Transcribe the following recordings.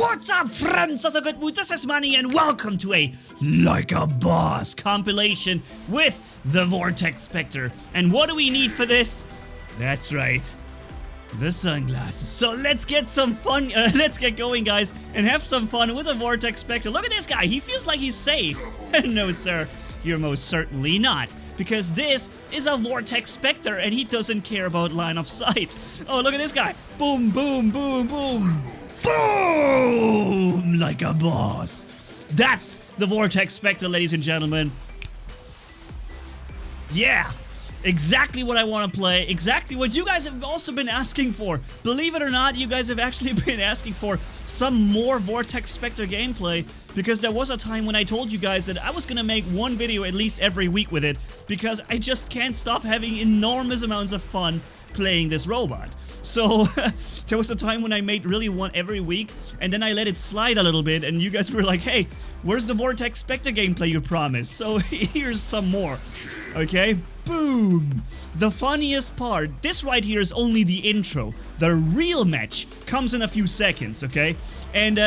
What's up, friends of the good mood? This is Manni and welcome to a Like a Boss compilation with the VORTEX SPECTRE. And what do we need for this? That's right, the sunglasses. So let's get some fun, let's get going, guys, and have some fun with the VORTEX SPECTRE. Look at this guy, he feels like he's safe. No, sir, you're most certainly not. Because this is a VORTEX SPECTRE and he doesn't care about line of sight. Oh, look at this guy. Boom, boom, boom, boom. Boom! Like a boss. That's the VORTEX SPECTRE, ladies and gentlemen. Yeah, exactly what I want to play. Exactly what you guys have also been asking for. Believe it or not, you guys have actually been asking for some more VORTEX SPECTRE gameplay. Because there was a time when I told you guys that I was gonna make one video at least every week with it. Because I just can't stop having enormous amounts of fun playing this robot. So, there was a time when I made really one every week, and then I let it slide a little bit, and you guys were like, hey, where's the VORTEX SPECTRE gameplay you promised? So, here's some more. Okay? Boom! The funniest part, this right here is only the intro. The real match comes in a few seconds, okay? And,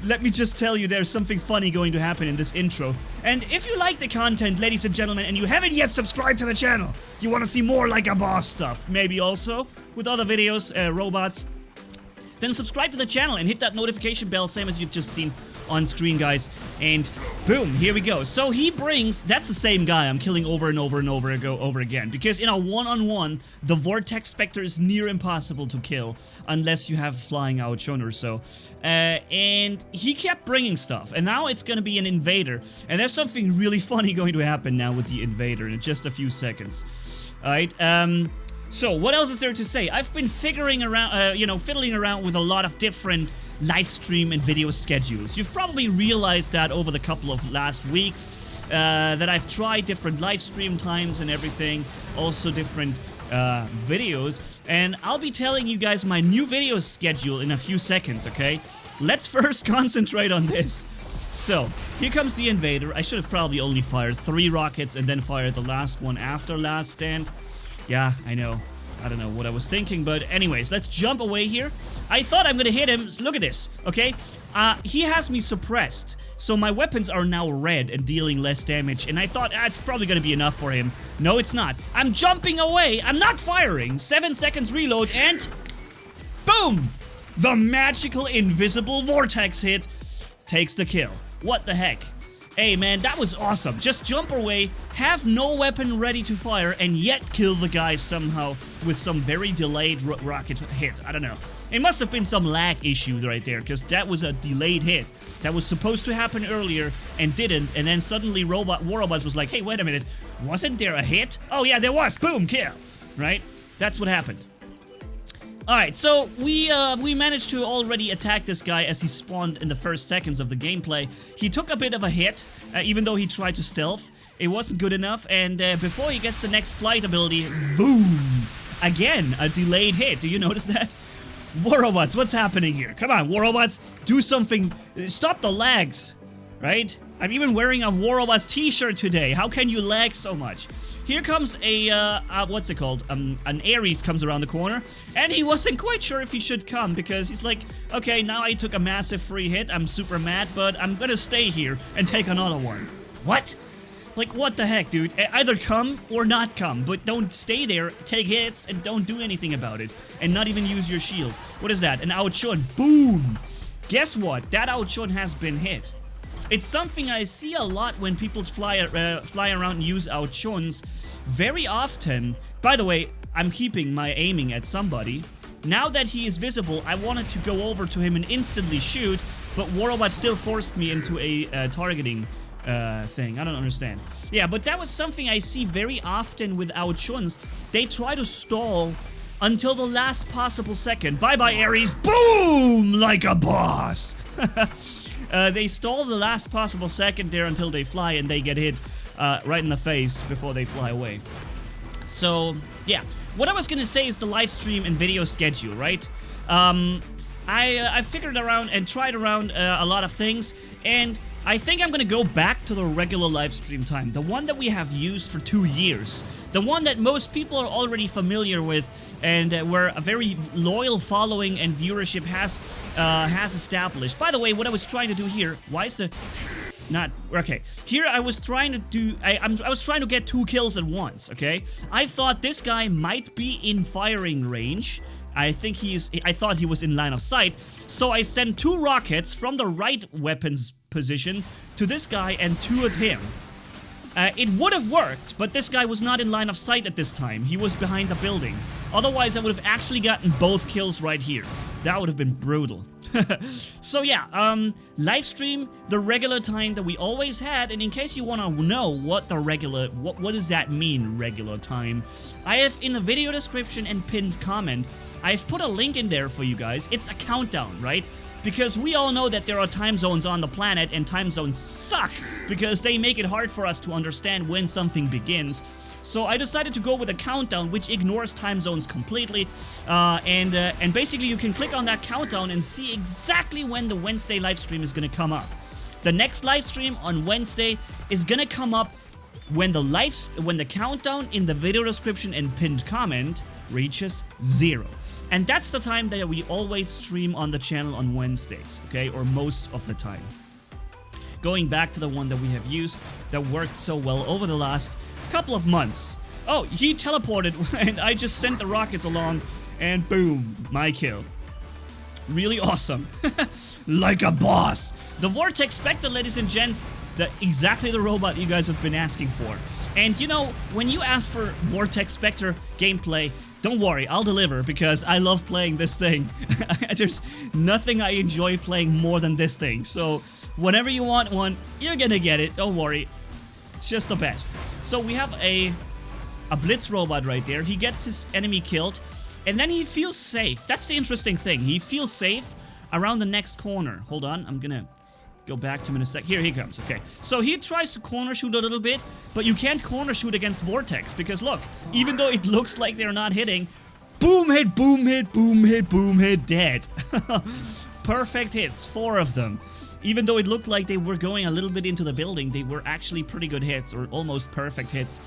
let me just tell you, there's something funny going to happen in this intro. And if you like the content, ladies and gentlemen, and you haven't yet subscribed to the channel, you want to see more Like a Boss stuff, maybe also with other videos, robots, then subscribe to the channel and hit that notification bell, same as you've just seen on screen, guys. And boom, here we go. So he brings, that's the same guy I'm killing over and over and over again, because in a one-on-one, the VORTEX SPECTRE is near impossible to kill unless you have flying out Shun or so. And he kept bringing stuff, and now it's gonna be an invader, and there's something really funny going to happen now with the invader in just a few seconds. Alright, so what else is there to say? I've been figuring around, fiddling around with a lot of different live stream and video schedules. You've probably realized that over the couple of last weeks, that I've tried different live stream times and everything, also different videos, and I'll be telling you guys my new video schedule in a few seconds, okay? Let's first concentrate on this. So, here comes the invader. I should have probably only fired 3 rockets and then fired the last one after last stand. Yeah, I know. I don't know what I was thinking, but anyways, let's jump away here. I thought I'm gonna hit him. Look at this, okay? He has me suppressed, so my weapons are now red and dealing less damage, and I thought, it's probably gonna be enough for him. No, it's not. I'm jumping away. I'm not firing. 7 seconds reload, and boom! The magical invisible vortex hit takes the kill. What the heck? Hey man, that was awesome. Just jump away, have no weapon ready to fire, and yet kill the guy somehow with some very delayed rocket hit. I don't know. It must have been some lag issue right there, because that was a delayed hit. That was supposed to happen earlier and didn't, and then suddenly Robots was like, hey, wait a minute, wasn't there a hit? Oh yeah, there was. Boom, kill. Right? That's what happened. Alright, so we managed to already attack this guy as he spawned in the first seconds of the gameplay. He took a bit of a hit, even though he tried to stealth. It wasn't good enough, and before he gets the next flight ability, boom! Again, a delayed hit. Do you notice that? War Robots, what's happening here? Come on, War Robots, do something. Stop the lags, right? I'm even wearing a War Robots t-shirt today. How can you lag so much? Here comes a, what's it called? An Ares comes around the corner, and he wasn't quite sure if he should come, because he's like, okay, now I took a massive free hit, I'm super mad, but I'm gonna stay here and take another one. What? Like, what the heck, dude? Either come or not come, but don't stay there, take hits, and don't do anything about it, and not even use your shield. What is that? An Outshun. Boom! Guess what? That Outshun has been hit. It's something I see a lot when people fly around and use Outshuns. Very often. By the way, I'm keeping my aiming at somebody. Now that he is visible, I wanted to go over to him and instantly shoot, but Warrobot still forced me into a targeting thing. I don't understand. Yeah, but that was something I see very often with Outshuns. They try to stall until the last possible second. Bye-bye, Ares. Boom! Like a boss! They stall the last possible second there until they fly and they get hit right in the face before they fly away. So, yeah. What I was gonna say is the live stream and video schedule, right? I figured around and tried around a lot of things, and I think I'm gonna go back to the regular live stream time, the one that we have used for 2 years, the one that most people are already familiar with, and where a very loyal following and viewership has established. By the way, what I was trying to do here, why is the not okay? Here I was trying to do, I was trying to get 2 kills at once. Okay, I thought this guy might be in firing range. I thought he was in line of sight, so I sent 2 rockets from the right weapons position to this guy and 2 at him. It would have worked, but this guy was not in line of sight at this time. He was behind the building. Otherwise, I would have actually gotten both kills right here. That would have been brutal. So yeah, live stream the regular time that we always had, and in case you want to know what the regular, what does that mean, regular time, I have in the video description and pinned comment, I've put a link in there for you guys. It's a countdown, right? Because we all know that there are time zones on the planet, and time zones suck because they make it hard for us to understand when something begins. So I decided to go with a countdown which ignores time zones completely, and basically you can click on that countdown and see exactly when the Wednesday live stream is gonna come up. The next live stream on Wednesday is gonna come up when the countdown in the video description and pinned comment reaches 0. And that's the time that we always stream on the channel on Wednesdays, okay? Or most of the time. Going back to the one that we have used that worked so well over the last couple of months. Oh, he teleported and I just sent the rockets along and boom, my kill. Really awesome. Like a boss. The VORTEX SPECTRE, ladies and gents, exactly the robot you guys have been asking for. And you know, when you ask for VORTEX SPECTRE gameplay, don't worry, I'll deliver because I love playing this thing. There's nothing I enjoy playing more than this thing. So whenever you want one, you're gonna get it. Don't worry. It's just the best. So we have a blitz robot right there. He gets his enemy killed, and then he feels safe. That's the interesting thing. He feels safe around the next corner. Hold on, I'm gonna go back to him in a sec. Here he comes. Okay, so he tries to corner shoot a little bit, but you can't corner shoot against Vortex because look, even though it looks like they're not hitting, boom hit, boom hit, boom hit, boom hit, dead. Perfect hits, 4 of them. Even though it looked like they were going a little bit into the building, they were actually pretty good hits, or almost perfect hits.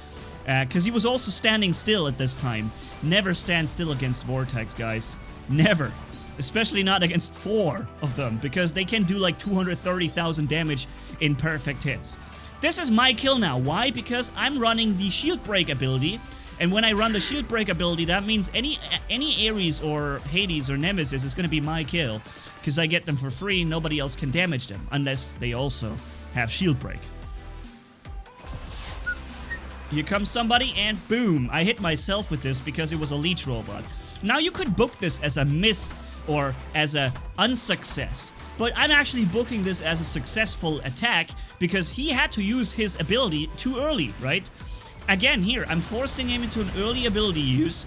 Because he was also standing still at this time. Never stand still against Vortex, guys. Never. Especially not against 4 of them, because they can do like 230,000 damage in perfect hits. This is my kill now. Why? Because I'm running the shield break ability, and when I run the shield break ability, that means any Ares or Hades or Nemesis is going to be my kill, because I get them for free. Nobody else can damage them unless they also have shield break. Here comes somebody, and boom, I hit myself with this because it was a leech robot. Now you could book this as a miss or as a unsuccess, but I'm actually booking this as a successful attack because he had to use his ability too early, right? Again, here, I'm forcing him into an early ability use.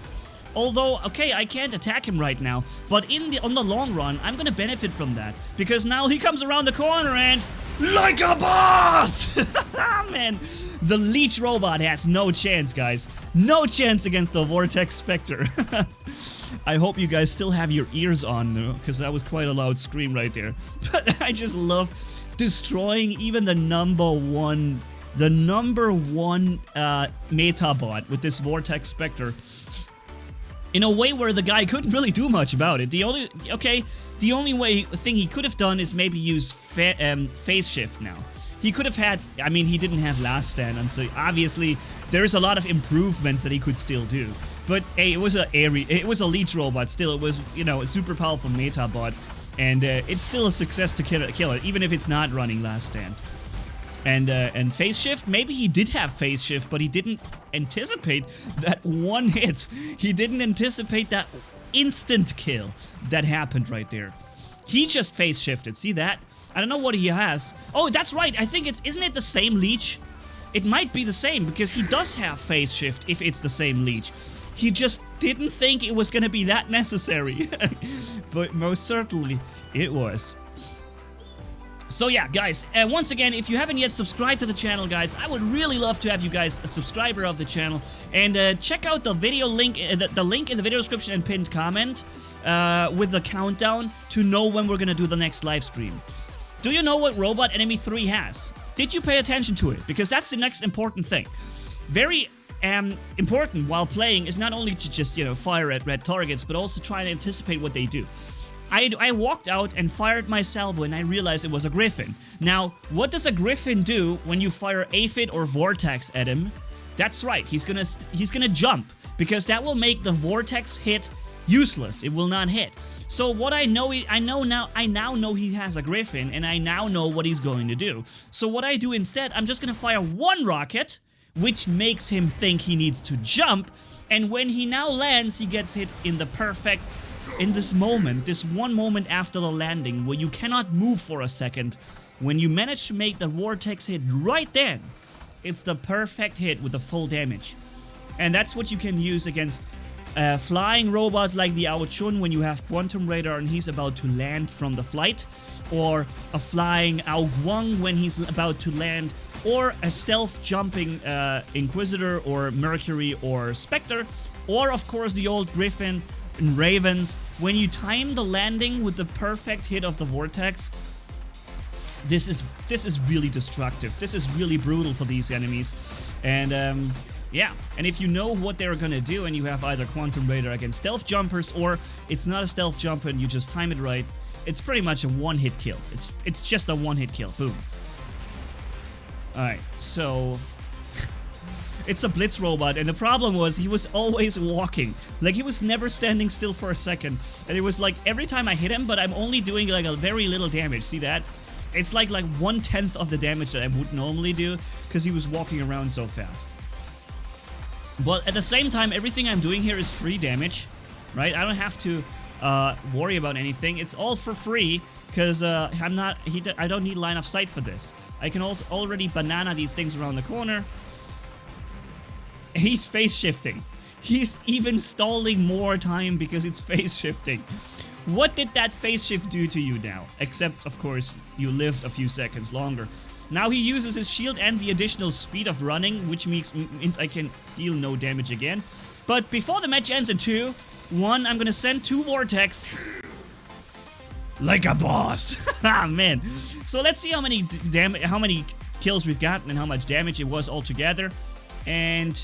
Although, okay, I can't attack him right now, but on the long run, I'm gonna benefit from that. Because now he comes around the corner and... like a boss! Man, the leech robot has no chance, guys. No chance against the VORTEX SPECTRE. I hope you guys still have your ears on, though, because that was quite a loud scream right there. But I just love destroying even the number one meta bot with this VORTEX SPECTRE. In a way where the guy couldn't really do much about it. The only thing he could have done is maybe use phase shift now. He could have had, I mean, he didn't have last stand, and so obviously there's a lot of improvements that he could still do. But hey, it was a leech robot still. It was, you know, a super powerful meta bot, and it's still a success to kill it, even if it's not running last stand. And phase shift, maybe he did have phase shift, but he didn't anticipate that one hit. He didn't anticipate that instant kill that happened right there. He just phase shifted, see that? I don't know what he has. Oh, that's right, I think isn't it the same leech? It might be the same, because he does have phase shift if it's the same leech. He just didn't think it was gonna be that necessary. But most certainly, it was. So yeah, guys, once again, if you haven't yet subscribed to the channel, guys, I would really love to have you guys a subscriber of the channel. And check out the video link, the link in the video description and pinned comment with the countdown to know when we're gonna do the next live stream. Do you know what robot enemy 3 has? Did you pay attention to it? Because that's the next important thing. Very important while playing is not only to just, you know, fire at red targets, but also try to anticipate what they do. I walked out and fired my salvo and I realized it was a Griffin. Now, what does a Griffin do when you fire Aphid or Vortex at him? That's right, he's gonna jump, because that will make the Vortex hit useless. It will not hit. So what I now know he has a Griffin, and I now know what he's going to do. So what I do instead, I'm just gonna fire 1 rocket, which makes him think he needs to jump, and when he now lands, he gets hit in the perfect, in this moment, this one moment after the landing, where you cannot move for a second, when you manage to make the Vortex hit right then, it's the perfect hit with the full damage. And that's what you can use against flying robots like the Ao Chun when you have Quantum Radar and he's about to land from the flight, or a flying Ao Guang when he's about to land, or a stealth jumping Inquisitor or Mercury or Spectre, or of course the old Griffin and Ravens. When you time the landing with the perfect hit of the Vortex, this is really destructive. This is really brutal for these enemies. And yeah, and if you know what they're gonna do and you have either Quantum Radar against stealth jumpers, or it's not a stealth jumper and you just time it right, it's pretty much a one-hit kill. It's just a one-hit kill. Boom. Alright, so it's a Blitz robot, and the problem was he was always walking. Like, he was never standing still for a second. And it was like every time I hit him, but I'm only doing like a very little damage. See that? It's like 1/10 of the damage that I would normally do, because he was walking around so fast. But at the same time, everything I'm doing here is free damage, right? I don't have to worry about anything. It's all for free, because I don't need line of sight for this. I can also already banana these things around the corner. He's phase shifting. He's even stalling more time because it's phase shifting. What did that phase shift do to you now? Except, of course, you lived a few seconds longer. Now he uses his shield and the additional speed of running, which means I can deal no damage again. But before the match ends in 2, 1, I'm gonna send 2 Vortex. Like a boss. Ah, man. So let's see how many kills we've gotten and how much damage it was altogether. And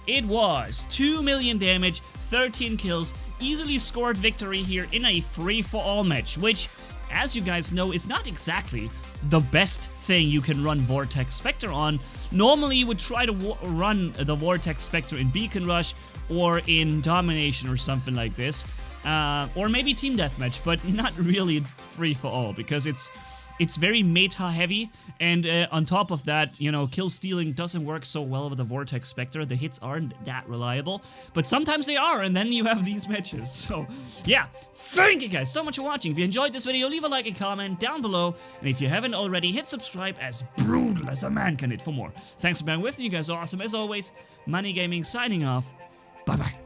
it was 2 million damage, 13 kills, easily scored victory here in a free-for-all match, which, as you guys know, is not exactly the best thing you can run Vortex Spectre on. Normally you would try to run the Vortex Spectre in Beacon Rush or in Domination or something like this, or maybe Team Deathmatch, but not really free-for-all, because it's very meta heavy, and on top of that, you know, kill stealing doesn't work so well with the Vortex Spectre. The hits aren't that reliable, but sometimes they are, and then you have these matches. So yeah, thank you guys so much for watching. If you enjoyed this video, leave a like and comment down below, and if you haven't already, hit subscribe, as brutal as a man can hit, for more. Thanks for being with me, you guys are awesome as always. Manni-Gaming signing off. Bye bye.